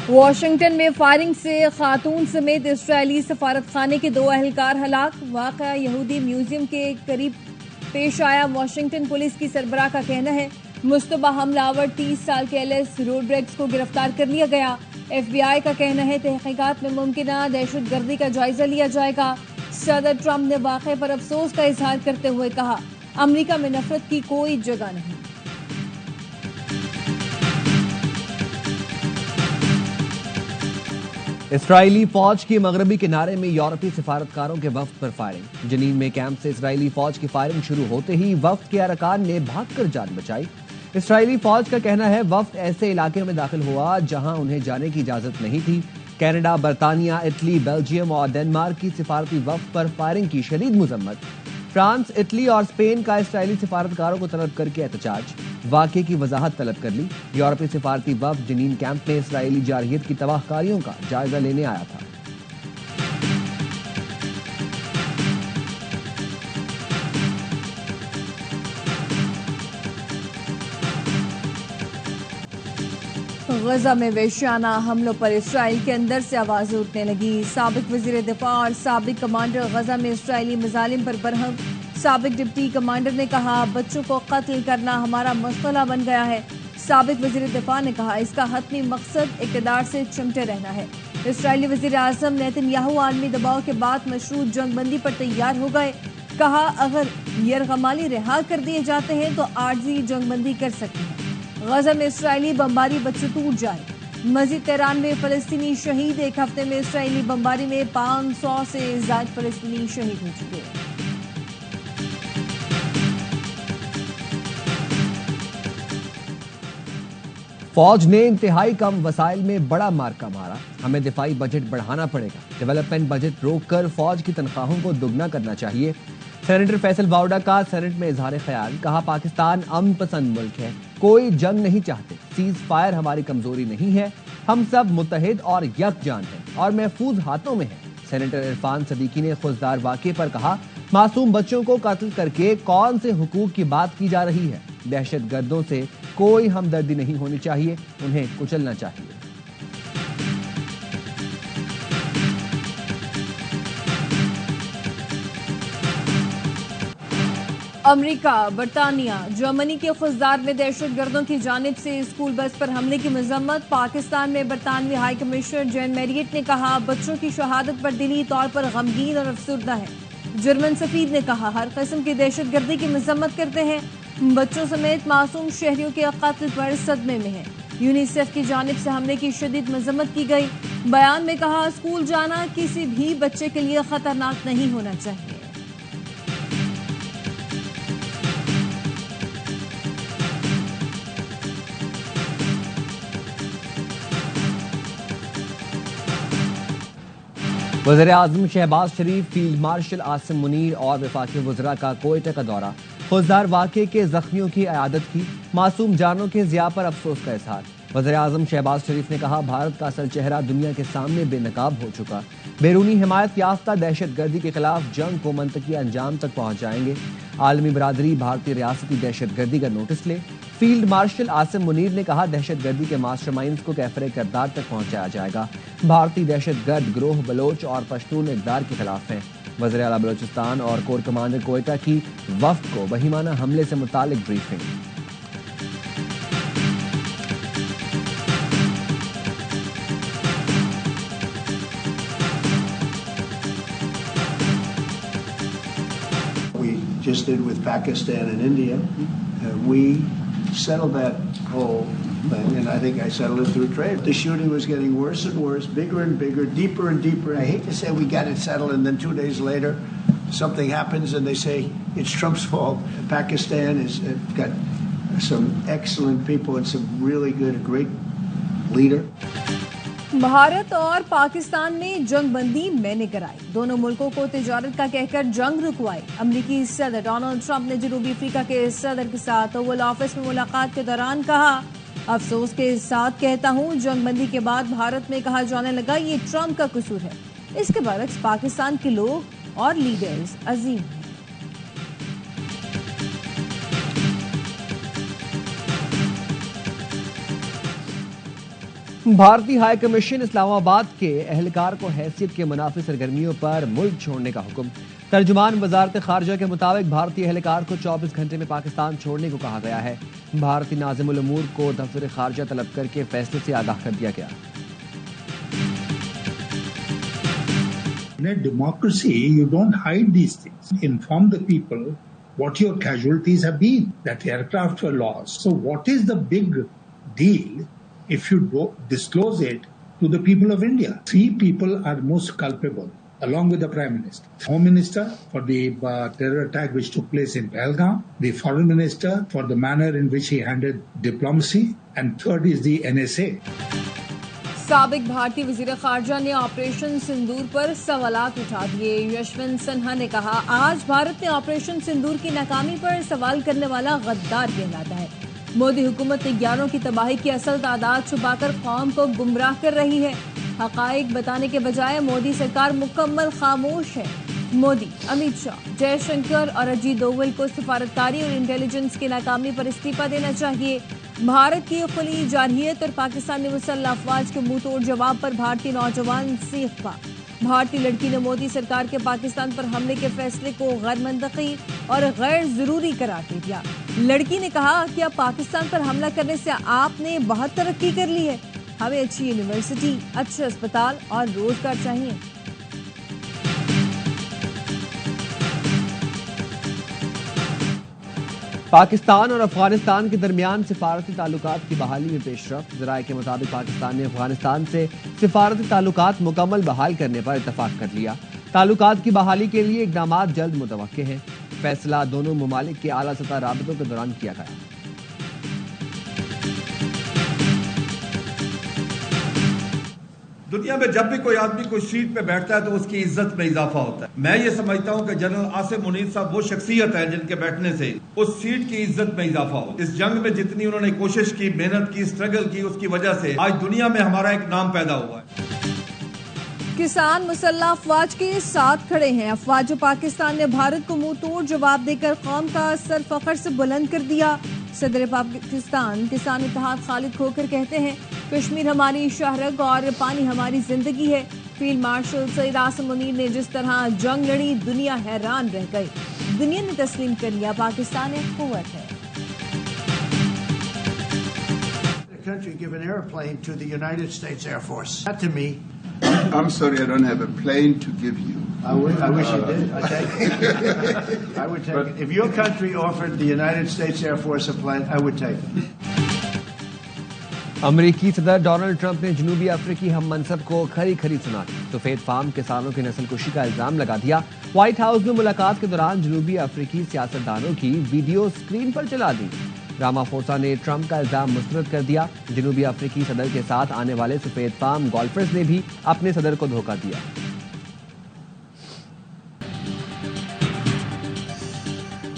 Washington میں firing سے خاتون سمیت اسرائیلی سفارت خانے کے 2 اہلکار ہلاک. واقعہ یہودی میوزیم کے قریب پیش آیا. واشنگٹن پولیس کی سربراہ کا کہنا ہے مشتبہ حملہ آور 30 سال کے ایلس روڈریگز کو گرفتار کر لیا گیا. ایف بی آئی کا کہنا ہے تحقیقات میں ممکنہ دہشت گردی کا جائزہ لیا جائے گا. صدر ٹرمپ نے واقعے پر افسوس کا اظہار کرتے ہوئے کہا امریکہ میں نفرت کی کوئی جگہ نہیں. اسرائیلی فوج کی مغربی کنارے میں یورپی سفارتکاروں کے وفد پر فائرنگ. جنین میں کیمپ سے اسرائیلی فوج کی فائرنگ شروع ہوتے ہی وفد کے ارکان نے بھاگ کر جان بچائی. اسرائیلی فوج کا کہنا ہے وفد ایسے علاقے میں داخل ہوا جہاں انہیں جانے کی اجازت نہیں تھی. کینیڈا، برطانیہ، اٹلی، بیلجیم اور ڈنمارک کی سفارتی وفد پر فائرنگ کی شدید مذمت. فرانس، اٹلی اور اسپین کا اسرائیلی سفارتکاروں کو طلب کر کے احتجاج. واقعے کی وضاحت طلب کر لی. یورپی سفارتی وفد جنین کیمپ میں اسرائیلی جارحیت کی تباہ کاریوں کا جائزہ لینے آیا تھا. غزہ میں وحشیانہ حملوں پر اسرائیل کے اندر سے آوازیں اٹھنے لگی. سابق وزیر دفاع اور سابق کمانڈر غزہ میں اسرائیلی مظالم پر برہم. سابق ڈپٹی کمانڈر نے کہا بچوں کو قتل کرنا ہمارا مسئلہ بن گیا ہے. سابق وزیر دفاع نے کہا اس کا حتمی مقصد اقتدار سے چمٹے رہنا ہے. اسرائیلی وزیر اعظم نیتن یاہو عالمی دباؤ کے بعد مشروط جنگ بندی پر تیار ہو گئے. کہا اگر یرغمالی رہا کر دیے جاتے ہیں تو عارضی جنگ بندی کر سکتے ہیں. غزہ میں اسرائیلی بمباری بدستور جاری. مزید 93 فلسطینی شہید. ایک ہفتے میں اسرائیلی بمباری میں 500 سے زائد فلسطینی شہید ہو چکے ہیں. فوج نے انتہائی کم وسائل میں بڑا مارکا مارا. ہمیں دفاعی بجٹ بڑھانا پڑے گا. ڈیولپمنٹ بجٹ روک کر فوج کی تنخواہوں کو دگنا کرنا چاہیے. سینیٹر فیصل باوڈا کا سینٹ میں اظہار خیال. کہا پاکستان امن پسند ملک ہے, کوئی جنگ نہیں چاہتے. سیز فائر ہماری کمزوری نہیں ہے. ہم سب متحد اور یکجان ہیں اور محفوظ ہاتھوں میں ہیں. سینیٹر عرفان صدیقی نے خوزدار واقعے پر کہا معصوم بچوں کو قتل کر کے کون سے حقوق کی بات کی جا رہی ہے. دہشت گردوں سے کوئی ہمدردی نہیں ہونی چاہیے, انہیں کچلنا چاہیے. امریکہ، برطانیہ، جرمنی کے خضدار میں دہشت گردوں کی جانب سے اسکول بس پر حملے کی مذمت. پاکستان میں برطانوی ہائی کمشنر جین میریٹ نے کہا بچوں کی شہادت پر دلی طور پر غمگین اور افسردہ ہے. جرمن سفیر نے کہا ہر قسم کی دہشت گردی کی مذمت کرتے ہیں. بچوں سمیت معصوم شہریوں کے قتل پر صدمے میں ہیں. یونیسیف کی جانب سے حملے کی شدید مذمت کی گئی. بیان میں کہا اسکول جانا کسی بھی بچے کے لیے خطرناک نہیں ہونا چاہیے. وزیر اعظم شہباز شریف، فیلڈ مارشل عاصم منیر اور وفاقی وزراء کا کوئٹہ کا دورہ. خوزدار واقعے کے زخمیوں کی عیادت کی. معصوم جانوں کے ضیاع پر افسوس کا اظہار. وزیر اعظم شہباز شریف نے کہا بھارت کا اصل چہرہ دنیا کے سامنے بے نقاب ہو چکا. بیرونی حمایت یافتہ دہشت گردی کے خلاف جنگ کو منطقی انجام تک پہنچائیں گے. عالمی برادری بھارتی ریاستی دہشت گردی کا نوٹس لے. فیلڈ مارشل عاصم منیر نے کہا دہشت گردی کے ماسٹر مائنڈز کو کیفر کردار تک پہنچایا جائے گا. بھارتی دہشت گرد گروہ بلوچ اور پشتون اقدار کے خلاف ہیں. وزیر اعلیٰ بلوچستان اور کور کمانڈر کوئٹہ کی وفد کو بہیمانہ حملے سے متعلق briefing. We just did with Pakistan and India. We settled that whole thing, and I think I settled it through trade. The shooting was getting worse and worse, bigger and bigger, deeper and deeper. I hate to say we got it settled, and then 2 days later, something happens, and they say it's Trump's fault. Pakistan has got some excellent people and some really good, a great leader. Bharat اور پاکستان نے جنگ بندی میں نے کرائی. دونوں ملکوں کو تجارت کا کہہ کر جنگ رکوائی. امریکی صدر ڈونلڈ ٹرمپ نے جنوبی افریقہ کے صدر کے ساتھ اوول آفس میں ملاقات کے دوران کہا افسوس کے ساتھ کہتا ہوں جنگ بندی کے بعد بھارت میں کہا جانے لگا یہ ٹرمپ کا قصور ہے. اس کے برعکس پاکستان کے لوگ اور لیڈرز عظیم ہیں. بھارتی ہائی کمیشن اسلام آباد کے اہلکار کو حیثیت کے منافی سرگرمیوں پر ملک چھوڑنے کا حکم۔ ترجمان وزارت خارجہ کے مطابق بھارتی اہلکار کو 24 گھنٹے میں پاکستان چھوڑنے کو کہا گیا ہے۔ بھارتی ناظم الامور کو دفتر خارجہ طلب کر کے فیصلے سے آگاہ کر دیا گیا۔ In a democracy, you don't hide these things. Inform the people what your casualties have been, that aircraft were lost. So what is the big deal if you disclose it to the people of India? 3 people are most culpable, along with the Prime Minister. Home Minister for the terror attack which took place in Pahalgam, the Foreign Minister for the manner in which he handled diplomacy, and third is the NSA. سابق بھارتی وزیر خارجہ نے operation sindoor پر سوالات اٹھا دیے۔ یشونت سنہا نے کہا، آج بھارت نے آپریشن سندور کی ناکامی پر سوال کرنے والا غدار کہلاتا ہے۔ مودی حکومت طیاروں کی تباہی کی اصل تعداد چھپا کر قوم کو گمراہ کر رہی ہے۔ حقائق بتانے کے بجائے مودی سرکار مکمل خاموش ہے۔ مودی، امیت شاہ، جے شنکر اور اجیت دوول کو سفارتکاری اور انٹیلیجنس کی ناکامی پر استعفیٰ دینا چاہیے۔ بھارت کی خلی جارحیت اور پاکستانی مسلح افواج کے منہ توڑ جواب پر بھارتی نوجوان سیخ پا۔ بھارتی لڑکی نے مودی سرکار کے پاکستان پر حملے کے فیصلے کو غیر منطقی اور غیر ضروری قرار دے دیا۔ لڑکی نے کہا کہ اب پاکستان پر حملہ کرنے سے آپ نے بہت ترقی کر لی ہے، ہمیں اچھی یونیورسٹی، اچھے اسپتال اور روزگار چاہیے۔ پاکستان اور افغانستان کے درمیان سفارتی تعلقات کی بحالی میں پیش رفت۔ ذرائع کے مطابق پاکستان نے افغانستان سے سفارتی تعلقات مکمل بحال کرنے پر اتفاق کر لیا۔ تعلقات کی بحالی کے لیے اقدامات جلد متوقع ہیں۔ فیصلہ دونوں ممالک کے اعلیٰ سطح رابطوں کے دوران کیا گیا۔ دنیا میں جب بھی کوئی آدمی کوئی سیٹ پہ بیٹھتا ہے تو اس کی عزت میں اضافہ ہوتا ہے۔ میں یہ سمجھتا ہوں کہ جنرل عاصم منیر صاحب وہ شخصیت ہے جن کے بیٹھنے سے اس سیٹ کی عزت میں اضافہ ہو۔ اس جنگ میں جتنی انہوں نے کوشش کی، محنت کی، اسٹرگل کی، اس کی وجہ سے آج دنیا میں ہمارا ایک نام پیدا ہوا ہے۔ کسان مسلح افواج کے ساتھ کھڑے ہیں۔ افواج پاکستان نے بھارت کو منہ توڑ جواب دے کر قوم کا سر فخر سے بلند کر دیا۔ صدر پاکستان کسان اتحاد خالد کھوکھر کہتے ہیں، کشمیر ہماری شاہرگ اور پانی ہماری زندگی ہے۔ فیلڈ مارشل سید عاصم منیر نے جس طرح جنگ لڑی، دنیا حیران رہ گئی۔ دنیا نے تسلیم کر لیا پاکستان ایک قوت ہے۔ Country give an airplane to the United States Air Force. Not to me. I'm sorry, I don't have a plane to give you. I wish you did. I take it. I would take it. If your country offered the United States Air Force a plane, I would take it. امریکی صدر Donald Trump نے جنوبی افریقی ہم منصب کو کھری کھری سنا دی۔ سفید فام کسانوں کی نسل کشی کا الزام لگا دیا۔ وائٹ ہاؤس میں ملاقات کے دوران جنوبی افریقی سیاستدانوں کی ویڈیو سکرین پر چلا دی۔ رامافوسا نے ٹرمپ کا الزام مسترد کر دیا۔ جنوبی افریقی صدر کے ساتھ آنے والے سفید فام گولفرز نے بھی اپنے صدر کو دھوکہ دیا۔